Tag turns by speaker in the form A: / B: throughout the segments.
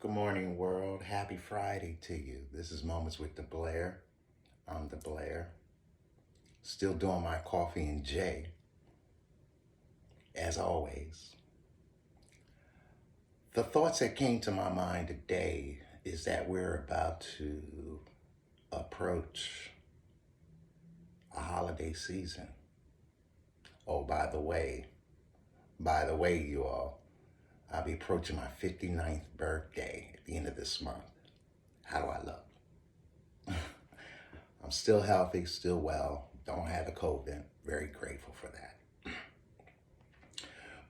A: Good morning, world. Happy Friday to you. This is Moments with Dblair. I'm Dblair. Still doing my coffee and J, as always. The thoughts that came to my mind today is that we're about to approach a holiday season. Oh, by the way, you all, I'll be approaching my 59th birthday at the end of this month. How do I look? I'm still healthy, still well, don't have the COVID. Very grateful for that.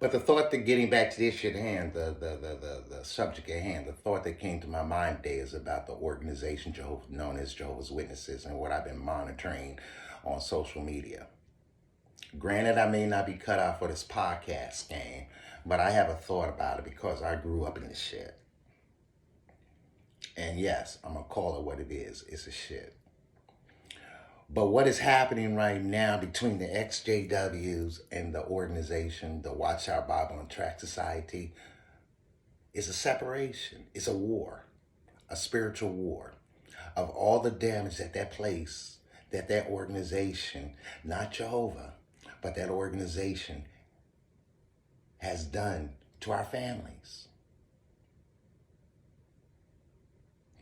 A: But the thought that getting back to the issue at hand, the subject at hand, the thought that came to my mind today is about the organization known as Jehovah's Witnesses and what I've been monitoring on social media. Granted, I may not be cut out for this podcast game, but I have a thought about it because I grew up in this shit. And yes, I'm going to call it what it is. It's a shit. But what is happening right now between the XJWs and the organization, the Watch Our Bible and Tract Society, is a separation. It's a war, a spiritual war of all the damage that place, that organization, not Jehovah, but that organization has done to our families.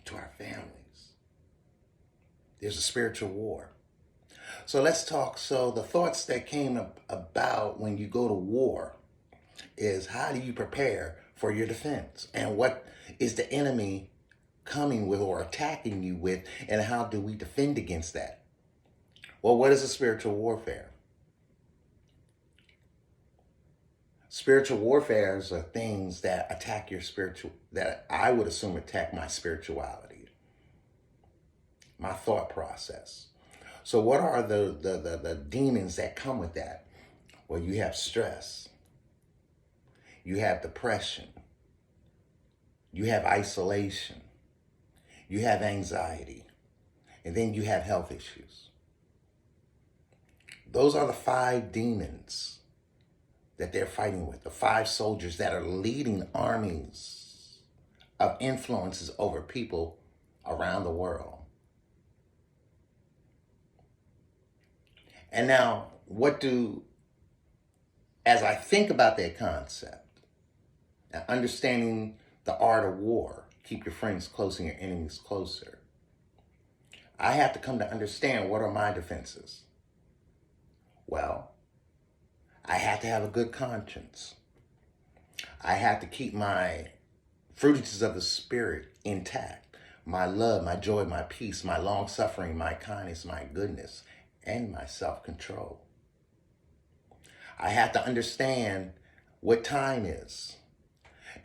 A: To our families. There's a spiritual war. So let's talk. So the thoughts that came about when you go to war is, how do you prepare for your defense? And what is the enemy coming with or attacking you with? And how do we defend against that? Well, what is a spiritual warfare? Spiritual warfares are things that attack your that I would assume attack my spirituality, my thought process. So what are the demons that come with that? Well, you have stress. You have depression. You have isolation. You have anxiety. And then you have health issues. Those are the 5 demons that they're fighting with. The 5 soldiers that are leading armies of influences over people around the world. And now, as I think about that concept, and understanding the art of war, keep your friends close and your enemies closer, I have to come to understand, what are my defenses? Well, I have to have a good conscience. I have to keep my fruits of the Spirit intact. My love, my joy, my peace, my long-suffering, my kindness, my goodness, and my self-control. I have to understand what time is.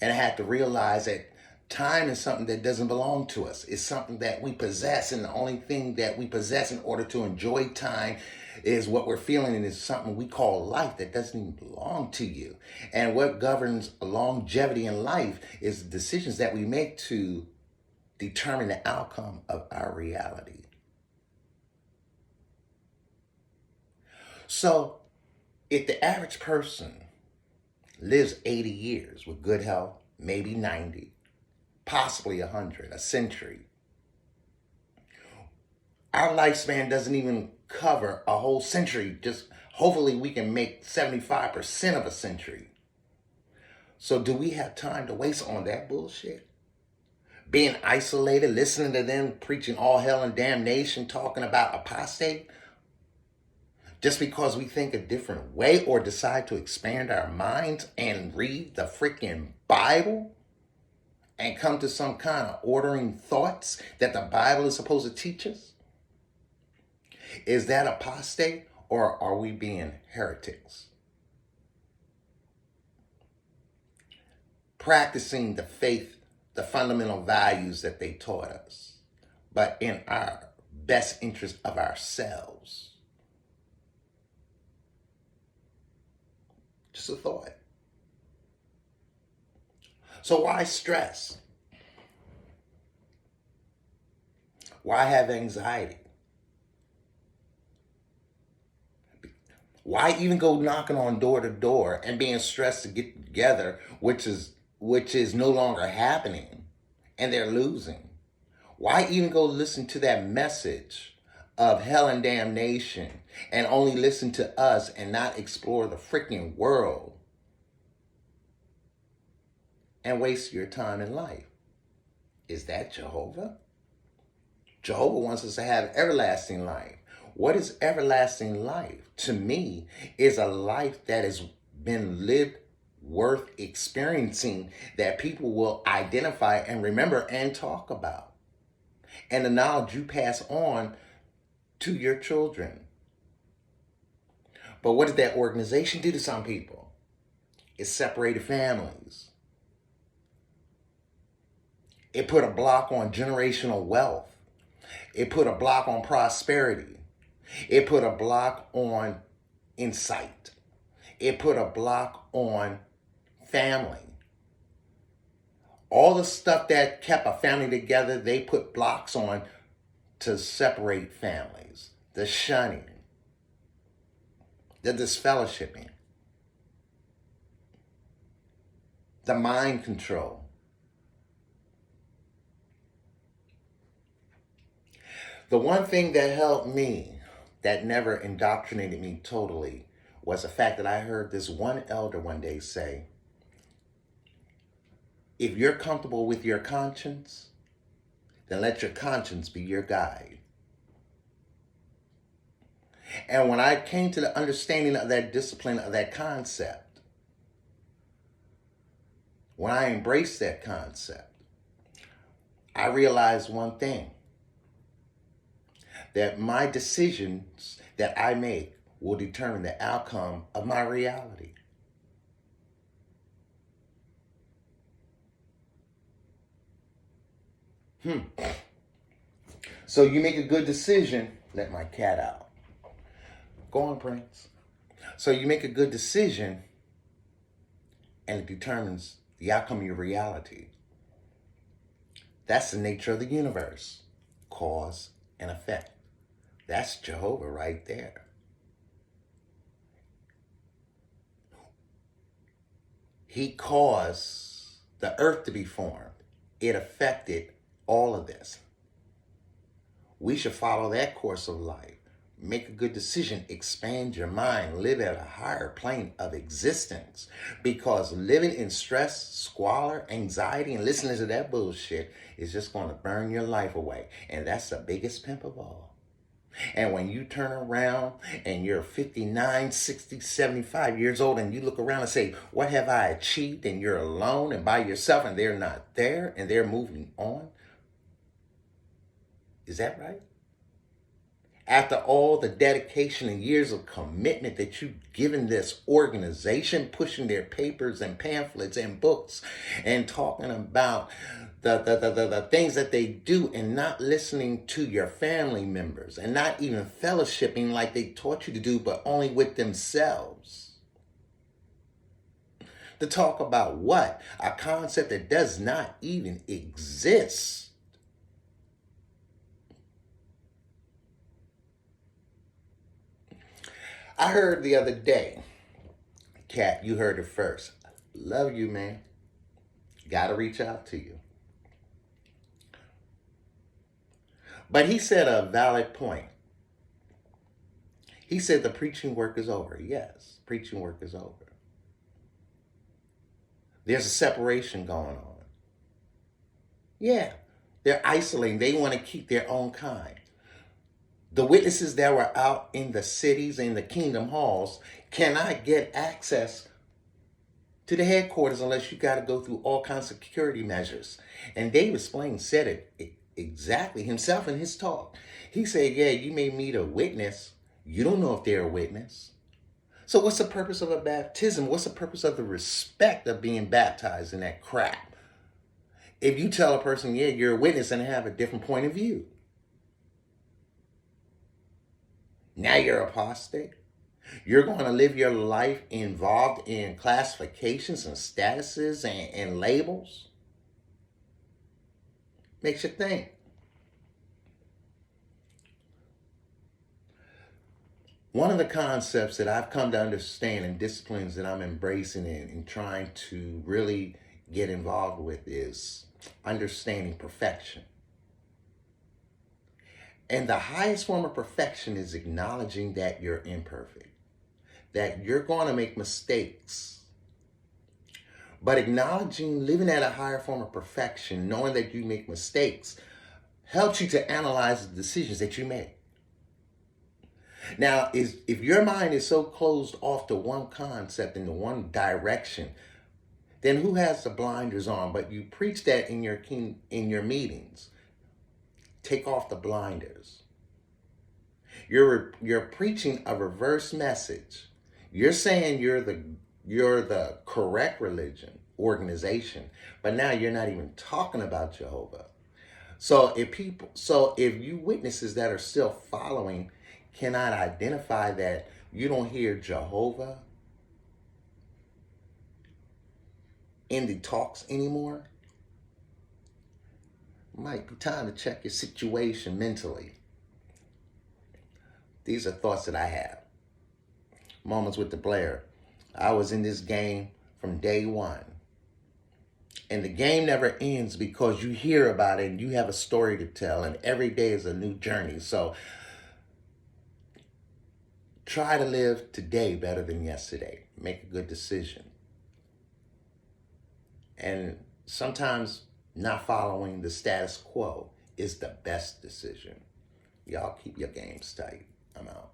A: And I have to realize that time is something that doesn't belong to us. It's something that we possess, and the only thing that we possess in order to enjoy time is what we're feeling, and it's something we call life that doesn't even belong to you. And what governs longevity in life is the decisions that we make to determine the outcome of our reality. So, if the average person lives 80 years with good health, maybe 90, possibly 100, a century, our lifespan doesn't even cover a whole century. Just hopefully we can make 75% of a century. So do we have time to waste on that bullshit? Being isolated, listening to them preaching all hell and damnation, talking about apostate, just because we think a different way or decide to expand our minds and read the freaking Bible and come to some kind of ordering thoughts that the Bible is supposed to teach us? Is that apostate, or are we being heretics? Practicing the faith, the fundamental values that they taught us, but in our best interest of ourselves. Just a thought. So why stress? Why have anxiety? Why even go knocking on door to door and being stressed to get together, which is no longer happening? and they're losing. Why even go listen to that message of hell and damnation and only listen to us and not explore the freaking world and waste your time in life? Is that Jehovah? Jehovah wants us to have everlasting life. What is everlasting life? To me, is a life that has been lived worth experiencing, that people will identify and remember and talk about. And the knowledge you pass on to your children. But what did that organization do to some people? It separated families. It put a block on generational wealth. It put a block on prosperity. It put a block on insight. It put a block on family. All the stuff that kept a family together, they put blocks on to separate families. The shunning, the disfellowshipping, the mind control. The one thing that helped me, that never indoctrinated me totally, was the fact that I heard this one elder one day say, if you're comfortable with your conscience, then let your conscience be your guide. And when I came to the understanding of that discipline, of that concept, when I embraced that concept, I realized one thing, that my decisions that I make will determine the outcome of my reality. So you make a good decision. Let my cat out. Go on, Prince. So you make a good decision, and it determines the outcome of your reality. That's the nature of the universe. Cause and effect. That's Jehovah right there. He caused the earth to be formed. It affected all of this. We should follow that course of life. Make a good decision. Expand your mind. Live at a higher plane of existence. Because living in stress, squalor, anxiety, and listening to that bullshit is just going to burn your life away. And that's the biggest pimp of all. And when you turn around and you're 59, 60, 75 years old and you look around and say, what have I achieved? And you're alone and by yourself and they're not there and they're moving on. Is that right? After all the dedication and years of commitment that you've given this organization, pushing their papers and pamphlets and books and talking about the things that they do and not listening to your family members and not even fellowshipping like they taught you to do, but only with themselves. To talk about what? A concept that does not even exist. I heard the other day, Kat, you heard it first. Love you, man. Gotta reach out to you. But he said a valid point. He said the preaching work is over. Yes, preaching work is over. There's a separation going on. Yeah, they're isolating. They want to keep their own kind. The witnesses that were out in the cities and the kingdom halls cannot get access to the headquarters unless you got to go through all kinds of security measures. And David Splain said it exactly himself in his talk. He said, yeah, you may meet a witness. You don't know if they're a witness. So what's the purpose of a baptism? What's the purpose of the respect of being baptized in that crap? If you tell a person, yeah, you're a witness and have a different point of view. Now you're apostate. You're going to live your life involved in classifications and statuses and labels. Makes you think. One of the concepts that I've come to understand and disciplines that I'm embracing and trying to really get involved with is understanding perfection. And the highest form of perfection is acknowledging that you're imperfect, that you're going to make mistakes. But acknowledging, living at a higher form of perfection, knowing that you make mistakes, helps you to analyze the decisions that you make. Now, if your mind is so closed off to one concept and to one direction, then who has the blinders on? But you preach that in your meetings. Take off the blinders. You're preaching a reverse message. You're saying you're the correct religion, organization, but now you're not even talking about Jehovah. So if you witnesses that are still following cannot identify that you don't hear Jehovah in the talks anymore, it might be time to check your situation mentally. These are thoughts that I have. Moments with Dblair. I was in this game from day one. And the game never ends because you hear about it and you have a story to tell, and every day is a new journey. So try to live today better than yesterday. Make a good decision. And sometimes not following the status quo is the best decision. Y'all keep your games tight. I'm out.